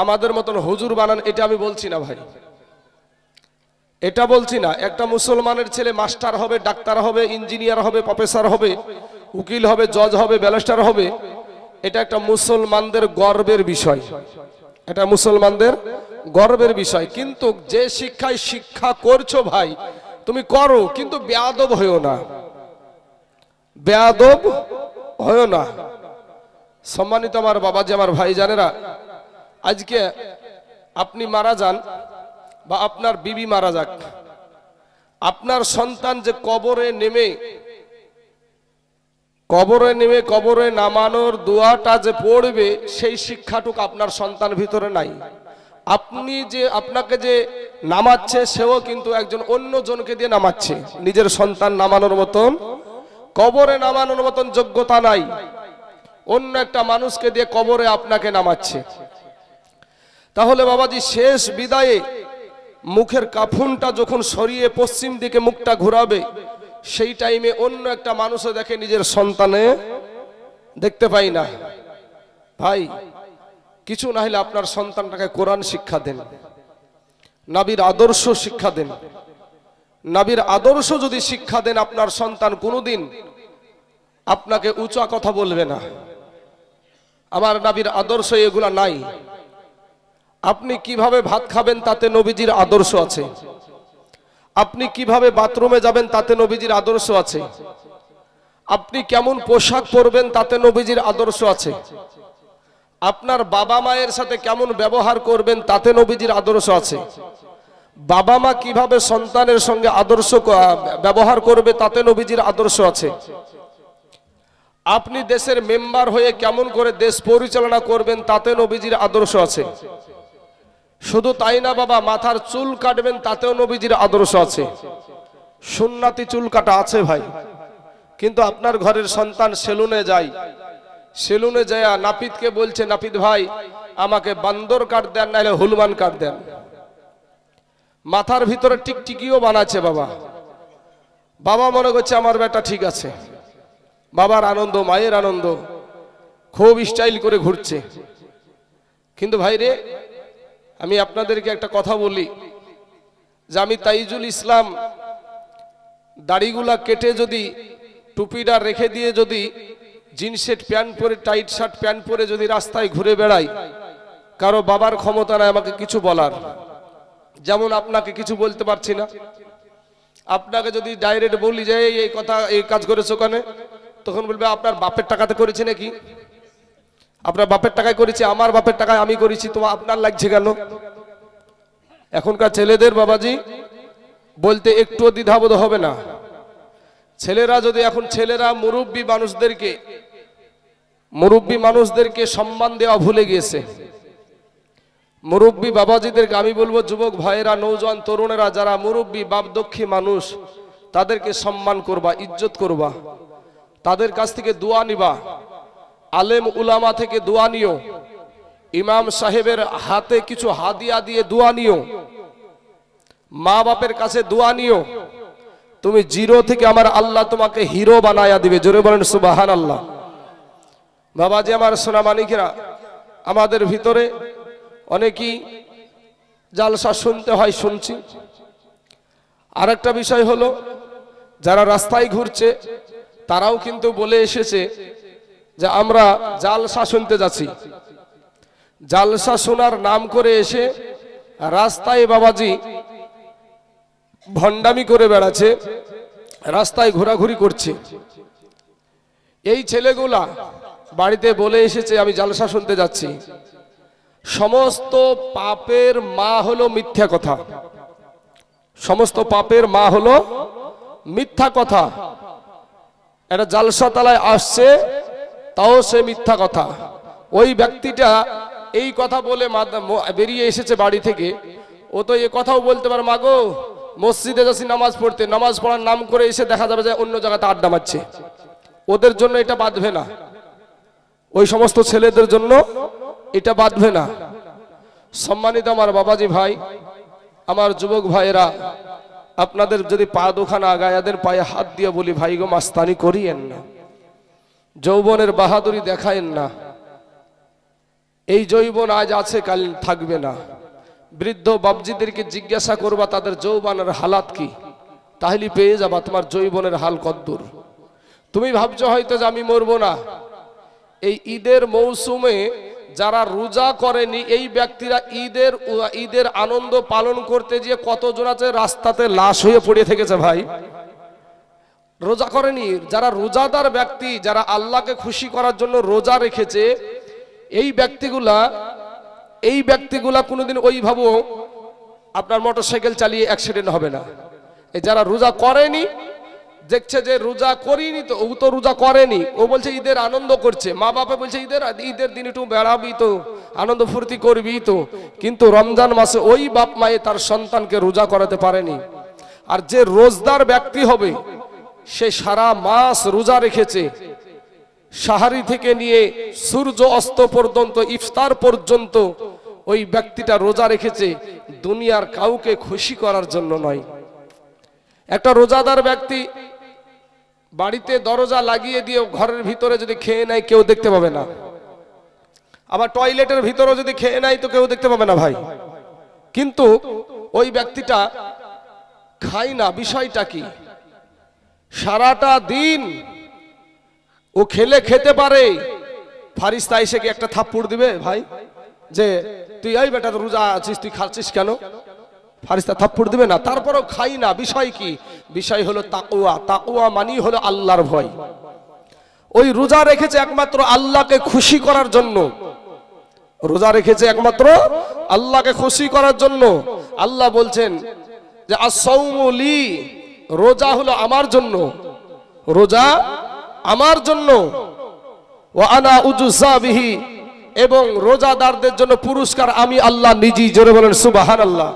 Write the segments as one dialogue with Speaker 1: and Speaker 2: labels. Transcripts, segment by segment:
Speaker 1: আমাদের মতন হুজুর বানান, এটা আমি বলছি না ভাই, এটা বলছি না। একটা মুসলমানের ছেলে মাস্টার হবে, ডাক্তার হবে, ইঞ্জিনিয়ার হবে, প্রফেসর হবে, উকিল হবে, জজ হবে, ব্যারিস্টার হবে, এটা একটা মুসলমানদের গর্বের বিষয়, এটা মুসলমানদের গর্বের বিষয়। কিন্তু যে শিক্ষায় শিক্ষা করছো ভাই, তুমি করো, কিন্তু বেয়াদব হইও না, বেয়াদব হইও না। সম্মানিত আমার বাবাজি, আমার ভাই জানেরা, আজকে আপনি মারা যান বা আপনার বিবি মারা যাক, আপনার সন্তান যে কবরে নেমে কবরে নামানোর দোয়াটা যে পড়বে, সেই শিক্ষাটুকু আপনার সন্তান ভিতরে নাই। আপনি যে আপনাকে যে নামাচ্ছে, সেও কিন্তু একজন অন্য জনকে দিয়ে নামাচ্ছে, নিজের সন্তান নামানোর মতন, কবরে নামানোর মতন যোগ্যতা নাই, অন্য একটা মানুষকে দিয়ে কবরে আপনাকে নামাচ্ছে। তাহলে বাবাজি, শেষ বিদায়ে মুখের কাফুনটা যখন সরিয়ে পশ্চিম দিকে মুখটা ঘুরাবে, সেই টাইমে অন্য একটা মানুষও দেখে, নিজের সন্তানে দেখতে পাই না। ভাই, কিছু না হলে আপনার সন্তানটাকে কোরআন শিক্ষা দেন, নবীর আদর্শ শিক্ষা দেন। নবীর আদর্শ যদি শিক্ষা দেন, আপনার সন্তান কোনোদিন আপনাকে উঁচা কথা বলবে না। আমার নবীর আদর্শ এগুলা নাই। আপনি কিভাবে ভাত খাবেন, তাতে নবীজির আদর্শ আছে। আপনি কিভাবে বাথরুমে যাবেন, তাতে নবীজির আদর্শ আছে। আপনি কেমন পোশাক পরবেন, তাতে নবীজির আদর্শ আছে। আপনার বাবা মায়ের সাথে কেমন ব্যবহার করবেন, তাতে নবীজির আদর্শ আছে। বাবা মা কিভাবে সন্তানের সঙ্গে আদর্শ ব্যবহার করবে, তাতে নবীজির আদর্শ আছে। আপনি দেশের মেম্বার হয়ে কেমন করে দেশ পরিচালনা করবেন, তাতে নবীজির আদর্শ আছে। শুধু তাই না বাবা, মাথার চুল কাটবেন, তাতেও নবীজির আদর্শ আছে। সুন্নাতি চুল কাটা আছে ভাই, কিন্তু আপনার ঘরের সন্তান সেলুনে যায়, সেলুনে যায় নাপিতকে বলছে, নাপিত ভাই আমাকে বান্দর কাট দেন, নাহলে হলুমান কাট দেন। মাথার ভিতরে টিকটিকিও বানাচ্ছে বাবা। বাবা মনে করছে আমার বেটা ঠিক আছে, বাবার আনন্দ, মায়ের আনন্দ, খুব স্টাইল করে ঘুরছে। কিন্তু ভাই রে, আমি আপনাদেরকে একটা কথা বলি, যে আমি তাইজুল ইসলাম দাড়িগুলা কেটে যদি, টুপিটা রেখে দিয়ে যদি জিন্সের প্যান্ট পরে, টাইট শার্ট প্যান্ট পরে যদি রাস্তায় ঘুরে বেড়াই, কারো বাবার ক্ষমতা নাই আমাকে কিছু বলার। যেমন আপনাকে কিছু বলতে পারছি না। আপনাকে যদি ডাইরেক্ট বলি যে এই কথা, এই কাজ করেছো কেন, তখন বলবে আপনার বাপের টাকাতে করেছি নাকি, আপনার বাপের টাকায় করেছি, আমার বাপের টাকায় আমি করেছি, তো আপনার লাগছে কেন? এখনকার ছেলেদের বাবাজি বলতে একটুও দ্বিধাবোধ হবে না। ছেলেরা যদি এখন, ছেলেরা মুরব্বী মানুষদেরকে সম্মান দেওয়া ভুলে গিয়েছে। মুরব্বী বাবাজিদেরকে আমি বলবো, যুবক ভাইয়েরা, নৌজওয়ান তরুণেরা, যারা মুরব্বী বাপদক্ষী মানুষ, তাদেরকে সম্মান করবা, ইজ্জত করবা, তাদের কাছ থেকে দোয়া নিবা, আলেম উলামা থেকে দোয়া নিও, ইমাম সাহেবের হাতে কিছু হাদিয়া দিয়ে দোয়া নিও, মা বাপের কাছে দোয়া নিও। তুমি জিরো থেকে আমার আল্লাহ তোমাকে হিরো বানায়া দিবে। জোরে বলেন সুবহানাল্লাহ। বাবাজি আমার সোনা মানিকেরা, আমাদের ভিতরে অনেকেই জালসা শুনতে হয়, শুনছি। আর একটা বিষয় হলো, যারা রাস্তায় ঘুরছে তারাও কিন্তু বলে এসেছে যে আমরা জালসা শুনতে যাচ্ছি। জালসা শোনার নাম করে এসে রাস্তায় বাবাজি ভণ্ডামি করে বেড়াচ্ছে, রাস্তায় ঘোরাঘুরি করছে। এই ছেলেগুলা বাড়িতে বলে এসেছে আমি জালসা শুনতে যাচ্ছি। সমস্ত পাপের মা হলো মিথ্যা কথা, সমস্ত পাপের মা হলো মিথ্যা কথা। একটা জালসা তালায় আসছে, তাও সে মিথ্যা কথা। ওই ব্যক্তিটা এই কথা বলে বেরিয়ে এসেছে বাড়ি থেকে, ও তো এ কথাও বলতে পারে, মাগো মসজিদে যাচ্ছি নামাজ পড়তে, নামাজ পড়ার নাম করে এসে দেখা যাবে যে অন্য জায়গাতে আড্ডা মারছে। ওদের জন্য এটা বাঁধবে না, ওই সমস্ত ছেলেদের জন্য এটা বাঁধবে না। সম্মানিত আমার বাবাজি ভাই, আমার যুবক ভাইয়েরা, আপনাদের যদি পা দুখানা আগায়, এদের পায়ে হাত দিয়ে বলি, ভাই গো মাস্তানি করিয়েন না, যৌবনের বাহাদুরি দেখায়েন না। এই যৌবন আজ আছে, কাল থাকবে না। বৃদ্ধ বাবজিদেরকে জিজ্ঞাসা করবা তাদের যৌবনের হালাত কি, তাহলে পেয়ে যাবা তোমার যৌবনের হাল কদ্দূর। তুমি ভাবছো হয়তো যে আমি মরবো না। এই ঈদের মৌসুমে যারা রোজা করেনি এই ব্যক্তিরা ঈদের আনন্দ পালন করতে গিয়ে কতজন আছে রাস্তাতে লাশ হয়ে পড়ে থেকেছে ভাই। রোজা করেনি যারা রোজাদার ব্যক্তি, যারা আল্লাহকে খুশি করার জন্য রোজা রেখেছে, এই ব্যক্তিগুলা কোনোদিন ওইভাবে আপনার মোটরসাইকেল চালিয়ে অ্যাক্সিডেন্ট হবে না। এই যারা রোজা করেনি দেখছে যে রোজা করিনি, তো ও তো রোজা করেনি, ও বলছে ঈদের আনন্দ করছে। মা বাবা বলছে ঈদের দিন একটু বেড়াবি তো, আনন্দ ফুর্তি করবি তো, কিন্তু রমজান মাসে ওই বাপ মায়ে তার সন্তানকে রোজা করাতে পারেনি। আর যে রোজদার ব্যক্তি হবে সে সারা মাস রোজা রেখেছে, সাহারি থেকে নিয়ে সূর্য অস্ত পর্যন্ত, ইফতার পর্যন্ত ওই ব্যক্তিটা রোজা রেখেছে দুনিয়ার কাউকে খুশি করার জন্য নয়। একটা রোজাদার ব্যক্তি বাড়িতে দরজা লাগিয়ে দিয়ে ঘরের ভিতরে যদি খেয়ে নেয় কেউ দেখতে পাবে না, আবার টয়লেটের ভিতরে যদি খেয়ে নেয় তো কেউ দেখতে পাবে না ভাই। কিন্তু ওই ব্যক্তিটা খায় না, বিষয়টা কি? সারাটা দিন ও খেতে পারে, ফারিস্তা এসে কি একটা থাপ্পড় দিবে ভাই যে তুই এই বেটা রোজা আছিস, তুই খাচ্ছিস কেন? ফারিস্তা থাপ্পড় দিবে না। তারপরও খাই না, বিষয় কি? বিষয় হলো তাকওয়া। তাকওয়া মানি হলো আল্লাহর ভয়। ওই রোজা রেখেছে একমাত্র আল্লাহকে খুশি করার জন্য, রোজা রেখেছে একমাত্র আল্লাহকে খুশি করার জন্য। আল্লাহ বলছেন যে আস-সাওমু লি, রোজা হলো আমার জন্য, রোজা আমার জন্য। ওয়া আনা উজজা বিহি, এবং রোজাদারদের জন্য পুরস্কার আমি আল্লাহ নিজেই। জোরে বলেন সুবহানাল্লাহ।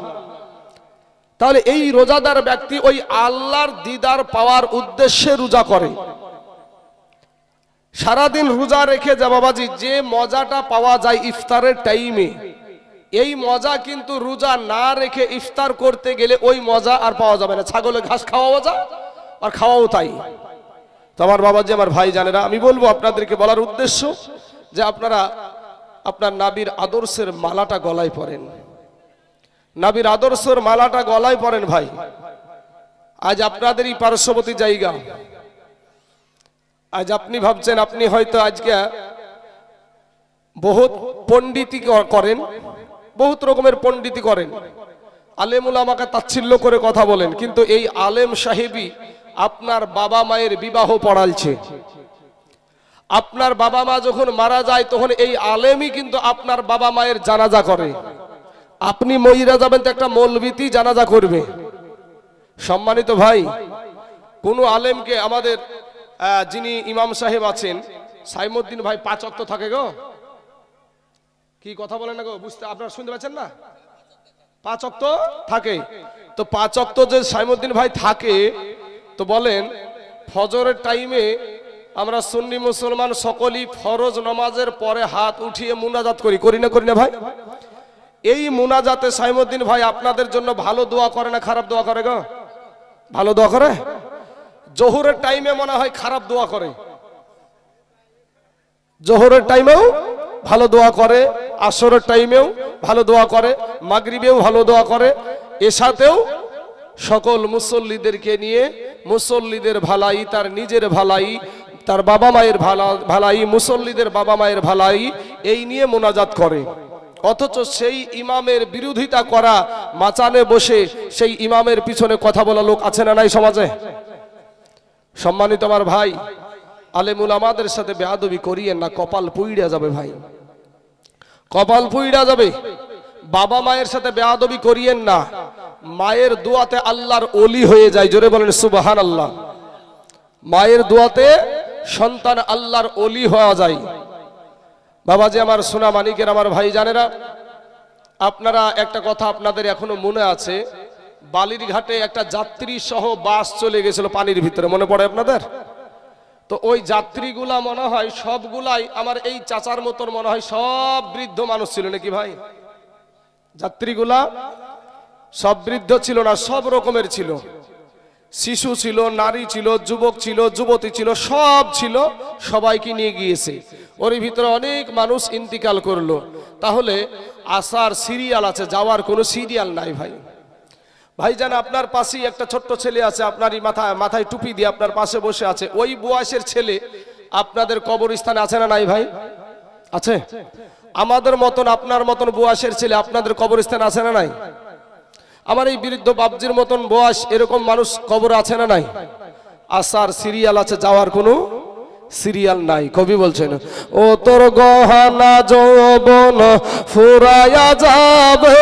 Speaker 1: তাহলে এই রোজাদার ব্যক্তি ওই আল্লাহর দিদার পাওয়ার উদ্দেশ্যে রোজা করে। সারাদিন রোজা রেখে যা বাবাজি যে মজাটা পাওয়া যায় ইফতারের টাইমে, এই মজা কিন্তু রোজা না রেখে ইফতার করতে গেলে ওই মজা আর পাওয়া যাবে না। ছাগলে ঘাস খাওয়া মজা আর খাওয়াও তাই। তো আমার বাবাজি, আমার ভাই জানেরা, আমি বলবো আপনাদেরকে বলার উদ্দেশ্য যে আপনারা আপনার নবীর আদর্শের মালাটা গলায় পরেন, নবীর আদর্শের মালাটা গলায় পরেন ভাই। আজ আপনাদেরই পার্শ্ববর্তী জায়গা, আজ আপনি ভাবছেন আপনি হয়তো আজকে বহুত পণ্ডিতি করেন, বহুত রকমের পণ্ডিতি করেন, আলেম উলামাকে তাচ্ছিল্য করে কথা বলেন, কিন্তু এই আলেম সাহেবই আপনার বাবা মায়ের বিবাহ পড়ালছে। আপনার বাবা মা যখন মারা যায় তখন এই আলেমই কিন্তু আপনার বাবা মায়ের জানাজা করে। আপনি মহিরা যাবেন তো একটা মৌলবীতি জানাজা করবে। সম্মানিত ভাই, কোন আলেমকে আমাদের যিনি ইমাম সাহেব আছেন সাইমুদ্দিন ভাই 5 ওয়াক্ত থাকে গো, কি কথা বলেন না গো, বুঝতে আপনারা শুনতে পাচ্ছেন না? 5 ওয়াক্ত থাকে। তো 5 ওয়াক্ত যে সাইমুদ্দিন ভাই থাকে, তো বলেন ফজরের টাইমে আমরা সুন্নি মুসলমান সকলেই ফরজ নামাজের পরে হাত উঠিয়ে মুনাজাত করি না ভাই? এই মুনাজাতে সাইমুদ্দিন ভাই আপনাদের জন্য ভালো দোয়া করে না খারাপ দোয়া করে গো? ভালো দোয়া করে। জোহরের টাইমে মনে হয় খারাপ দোয়া করে, জোহরের টাইমেও ভালো দোয়া করে, আসরের টাইমেও ভালো দোয়া করে, মাগরিবেও ভালো দোয়া করে, এশাতেও সকল মুসল্লিদেরকে নিয়ে মুসল্লিদের ভালাই, তার নিজের ভালাই, তার বাবা মায়ের ভালাই, মুসল্লিদের বাবা মায়ের ভালাই, এই নিয়ে মোনাজাত করে। অথচ সেই ইমামের বিরোধিতা করা, মাচানে বসে সেই ইমামের পিছনে কথা বলা লোক আছে না নাই সমাজে? সম্মানিত আমার ভাই, আলেমুল আমাদের সাথে বেয়াদবি করিয়েন না, কপাল পুইড়া যাবে ভাই, কপাল পুইড়া যাবে। বাবা মায়ের সাথে বেয়াদবি করিয়েন না, মায়ের দোয়াতে আল্লাহর ওলি হয়ে যায়। জোরে বলেন সুবহানাল্লাহ। মায়ের দোয়াতে সন্তান আল্লাহর ওলি হওয়া যায়। বাবাজি আমার, সোনা মানিকের আমার ভাই জানেরা, আপনারা একটা কথা আপনাদের এখনো মনে আছে, বালির ঘাটে একটা যাত্রী সহ বাস চলে গেছিল পানির ভিতরে, মনে পড়ে আপনাদের? তো ওই যাত্রীগুলা মনে হয় সবগুলাই আমার এই চাচার মতন মনে হয় সব বৃদ্ধ মানুষ ছিল নাকি ভাই? যাত্রীগুলা সব বৃদ্ধ ছিল না, সব রকমের ছিল, শিশু ছিল, নারী ছিল, যুবক ছিল, যুবতী ছিল, সব ছিল, সবাইকে নিয়ে গিয়েছে। ওর ভিতরে অনেক মানুষ ইন্তিকাল করলো, তাহলে আসার সিরিয়াল আছে, যাওয়ার কোনো সিরিয়াল নাই ভাই। ভাইজান আপনার পাশেই একটা ছোট্ট ছেলে আছে, আপনারই মাথায় টুপি দিয়ে আপনার পাশে বসে আছে, ওই বয়সের ছেলে আপনাদের কবরস্থানে আছে না নাই ভাই? আছে। আমাদের মতন আপনার মতন বয়সের ছেলে আপনাদের কবরস্থানে আছে না নাই? আমার এই বৃদ্ধ বাবজির মতন বয়স এরকম মানুষ কবর আছে না নাই? আসার সিরিয়াল আছে, যাওয়ার কোনো সিরিয়াল নাই। কবি বলছেন, ও তোর গহনা যৌবন ফুরায়া যাবে,